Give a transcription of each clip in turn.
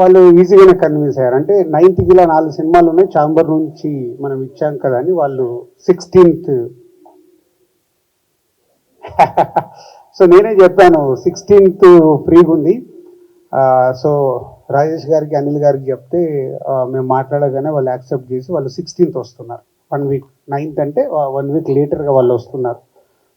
వాళ్ళు ఈజీగానే కన్విన్స్ అయ్యారు. అంటే 9th ఇలా 4 సినిమాలు ఉన్నాయి, చాంబర్ నుంచి మనం ఇచ్చాం కదా అని వాళ్ళు 16th. సో నేనే చెప్పాను 16th ఫ్రీగా ఉంది. సో రాజేష్ గారికి అనిల్ గారికి చెప్తే మేము మాట్లాడగానే వాళ్ళు యాక్సెప్ట్ చేసి వాళ్ళు 16th వస్తున్నారు. 1 వీక్ 9th అంటే 1 వీక్ లేటర్గా వాళ్ళు వస్తున్నారు.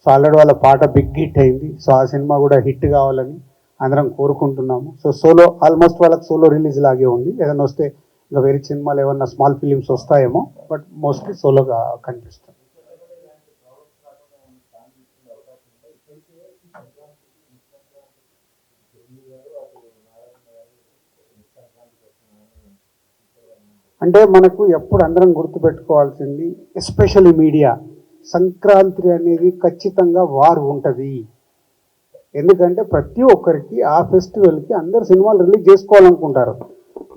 సో ఆల్రెడీ వాళ్ళ పాట బిగ్ హిట్ అయింది. సో ఆ సినిమా కూడా హిట్ కావాలని అందరం కోరుకుంటున్నాము. సో సోలో ఆల్మోస్ట్ వాళ్ళకి సోలో రిలీజ్ లాగే ఉంది. ఏదైనా వస్తే ఇంకా వేరే సినిమాలు ఏమన్నా స్మాల్ ఫిలిమ్స్ వస్తాయేమో, బట్ మోస్ట్లీ సోలోగా కనిపిస్తుంది. అంటే మనకు ఎప్పుడు అందరం గుర్తుపెట్టుకోవాల్సింది, ఎస్పెషల్లీ మీడియా, సంక్రాంతి అనేది ఖచ్చితంగా వార్ ఉంటుంది. ఎందుకంటే ప్రతి ఒక్కరికి ఆ ఫెస్టివల్కి అందరు సినిమాలు రిలీజ్ చేసుకోవాలనుకుంటారు.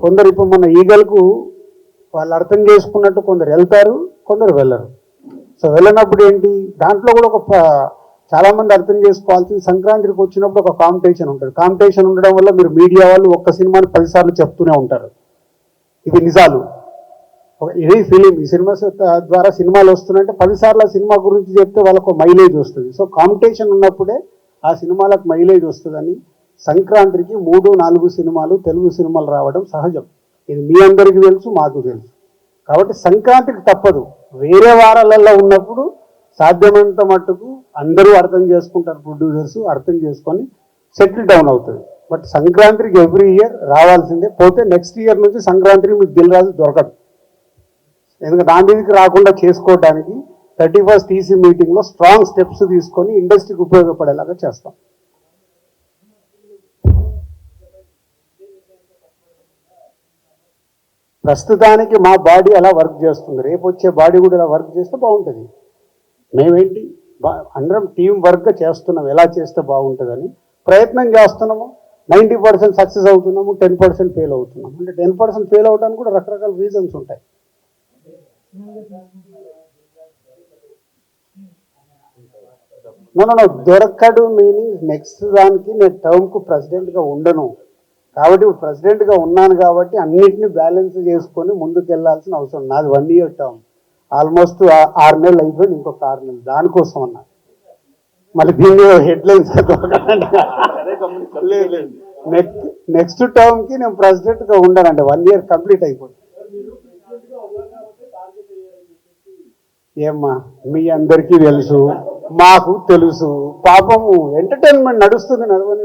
కొందరు ఇప్పుడు మన ఈగలకు వాళ్ళు అర్థం చేసుకున్నట్టు కొందరు వెళ్తారు, కొందరు వెళ్ళరు. సో వెళ్ళినప్పుడు ఏంటి, దాంట్లో కూడా చాలామంది అర్థం చేసుకోవాల్సింది, సంక్రాంతికి వచ్చినప్పుడు ఒక కాంపిటీషన్ ఉంటుంది. కాంపిటీషన్ ఉండడం వల్ల మీరు మీడియా వాళ్ళు ఒక్క సినిమాని 10 సార్లు చెప్తూనే ఉంటారు. ఇది నిజాలు. ఇది ఫిలిం, ఈ సినిమా ద్వారా సినిమాలు వస్తున్నాయంటే 10 సార్లు ఆ సినిమా గురించి చెప్తే వాళ్ళకు మైలేజ్ వస్తుంది. సో కాంపిటీషన్ ఉన్నప్పుడే ఆ సినిమాలకు మైలేజ్ వస్తుందని సంక్రాంతికి 3-4 సినిమాలు తెలుగు సినిమాలు రావడం సహజం. ఇది మీ అందరికీ తెలుసు, మాకు తెలుసు. కాబట్టి సంక్రాంతికి తప్పదు. వేరే వారాలలో ఉన్నప్పుడు సాధ్యమైనంత మట్టుకు అందరూ అర్థం చేసుకుంటారు, ప్రొడ్యూసర్స్ అర్థం చేసుకొని సెటిల్ డౌన్ అవుతుంది. బట్ సంక్రాంతికి ఎవ్రీ ఇయర్ రావాల్సిందే. పోతే నెక్స్ట్ ఇయర్ నుంచి సంక్రాంతికి మీకు దిల్ రాజు దొరకదు. ఎందుకంటే దాని మీదకి రాకుండా చేసుకోవడానికి 31st ఈసీ మీటింగ్లో స్ట్రాంగ్ స్టెప్స్ తీసుకొని ఇండస్ట్రీకి ఉపయోగపడేలాగా చేస్తాం. ప్రస్తుతానికి మా బాడీ అలా వర్క్ చేస్తుంది. రేపు వచ్చే బాడీ కూడా అలా వర్క్ చేస్తే బాగుంటుంది. మేమేంటి అందరం టీం వర్క్గా చేస్తున్నాం, ఎలా చేస్తే బాగుంటుందని ప్రయత్నం చేస్తున్నాము. 90% సక్సెస్ అవుతున్నాము, 10% ఫెయిల్ అవుతున్నాము. అంటే 10% ఫెయిల్ అవడానికి కూడా రకరకాల రీజన్స్ ఉంటాయి. నో దొరకడు మీనింగ్ నెక్స్ట్ దానికి నేను టర్మ్కు ప్రెసిడెంట్గా ఉండను. కాబట్టి ప్రెసిడెంట్గా ఉన్నాను కాబట్టి అన్నింటినీ బ్యాలెన్స్ చేసుకొని ముందుకు వెళ్ళాల్సిన అవసరం. నాది 1 ఇయర్ టర్మ్, ఆల్మోస్ట్ 6 నెలలు అయిపోయింది, ఇంకొక 6 నెలలు దానికోసం అన్నా. మళ్ళీ దీన్ని హెడ్లైన్స్ లేదు. నెక్స్ట్ టర్మ్కి నేను ప్రెసిడెంట్గా ఉండనండి. 1 ఇయర్ కంప్లీట్ అయిపోయింది. ఏమ్మా మీ అందరికీ తెలుసు, మాకు తెలుసు. పాపము ఎంటర్టైన్మెంట్ నడుస్తుంది, నడవని.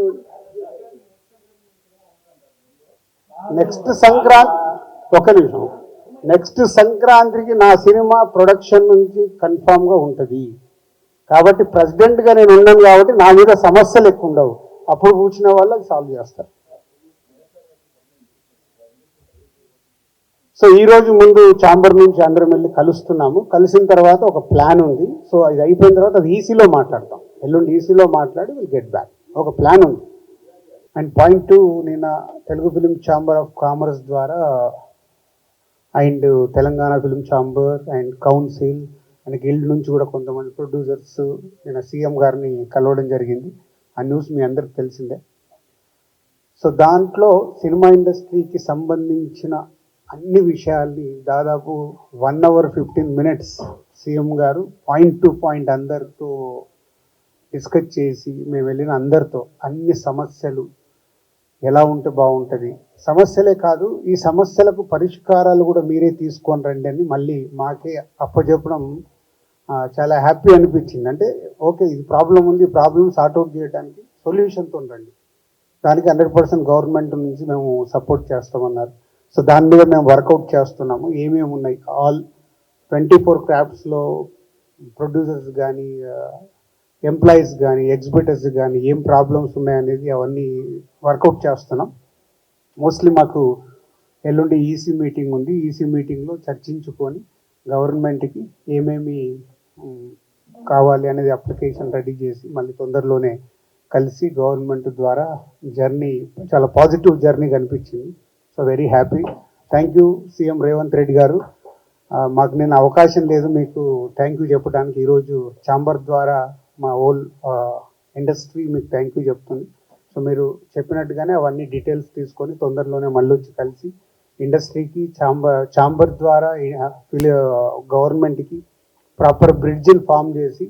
నెక్స్ట్ సంక్రాంతికి నా సినిమా ప్రొడక్షన్ నుంచి కన్ఫామ్గా ఉంటుంది. కాబట్టి ప్రెసిడెంట్గా నేను ఉన్నాను కాబట్టి నా మీద సమస్యలు ఎక్కువ ఉండవు. అప్పుడు కూర్చునే వాళ్ళు అది సాల్వ్ చేస్తారు. సో ఈరోజు ముందు ఛాంబర్ నుంచి అందరం వెళ్ళి కలుస్తున్నాము. కలిసిన తర్వాత ఒక ప్లాన్ ఉంది. సో అది అయిపోయిన తర్వాత అది ఈసీలో మాట్లాడతాం. ఎల్లుండి ఈసీలో మాట్లాడి విల్ గెట్ బ్యాక్. ఒక ప్లాన్ ఉంది. అండ్ పాయింట్ 2, నేను Telugu film chamber of commerce ద్వారా and Telangana film chamber and council and guild నుంచి కూడా కొంతమంది ప్రొడ్యూసర్స్ నేను సీఎం గారిని కలవడం జరిగింది. ఆ న్యూస్ మీ అందరికి తెలిసిందే. సో దాంట్లో సినిమా ఇండస్ట్రీకి సంబంధించిన అన్ని విషయాల్ని దాదాపు 1 hour 15 minutes సీఎం గారు పాయింట్ టు పాయింట్ అందరితో డిస్కస్ చేసి, మేము వెళ్ళిన అందరితో అన్ని సమస్యలు ఎలా ఉంటే బాగుంటుంది, సమస్యలే కాదు ఈ సమస్యలకు పరిష్కారాలు కూడా మీరే తీసుకొని రండి అని మళ్ళీ మాకే అప్పచెప్పడం చాలా హ్యాపీ అనిపించింది. అంటే ఓకే, ఇది ప్రాబ్లం ఉంది, ఈ ప్రాబ్లం సార్ట్అవుట్ చేయడానికి సొల్యూషన్తో రండి, దానికి 100% గవర్నమెంట్ నుంచి మేము సపోర్ట్ చేస్తామన్నారు. సో దాని మీద మేము వర్కౌట్ చేస్తున్నాము. ఏమేమి ఉన్నాయి, ఆల్ 24 క్రాఫ్ట్స్లో ప్రొడ్యూసర్స్ కానీ ఎంప్లాయీస్ కానీ ఎగ్జిబిటర్స్ కానీ ఏం ప్రాబ్లమ్స్ ఉన్నాయనేది అవన్నీ వర్కౌట్ చేస్తున్నాం. మోస్ట్లీ మాకు ఎల్లుండి ఈసీ మీటింగ్ ఉంది. ఈసీ మీటింగ్లో చర్చించుకొని గవర్నమెంట్కి ఏమేమి కావాలి అనేది అప్లికేషన్ రెడీ చేసి మళ్ళీ తొందరలోనే కలిసి గవర్నమెంట్ ద్వారా జర్నీ చాలా పాజిటివ్ జర్నీ కనిపించింది. So very happy. Thank you CM Revanth Reddy గారు. మాకు నేను అవకాశం లేదు మీకు థ్యాంక్ యూ చెప్పడానికి. ఈరోజు ఛాంబర్ ద్వారా మా హోల్ ఇండస్ట్రీ మీకు థ్యాంక్ యూ చెప్తుంది. సో సో మీరు చెప్పినట్టుగానే అవన్నీ డీటెయిల్స్ తీసుకొని తొందరలోనే మళ్ళీ వచ్చి కలిసి ఇండస్ట్రీకి ఛాంబర్ ద్వారా గవర్నమెంట్కి ప్రాపర్ బ్రిడ్జ్ని ఫామ్ చేసి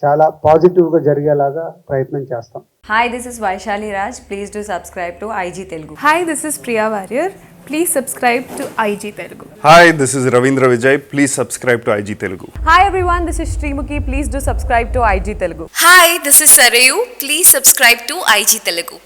చాలా పాజిటివ్గా జరిగేలాగా ప్రయత్నం చేస్తాం. Hi, this is Vaishali Raj. Please do subscribe to IG Telugu. Hi, this is Priya Warrior. Please subscribe to IG Telugu. Hi, this is Ravindra Vijay. Please subscribe to IG Telugu. Hi everyone, this is Srimuki. Please do subscribe to IG Telugu. Hi, this is Sarayu. Please subscribe to IG Telugu.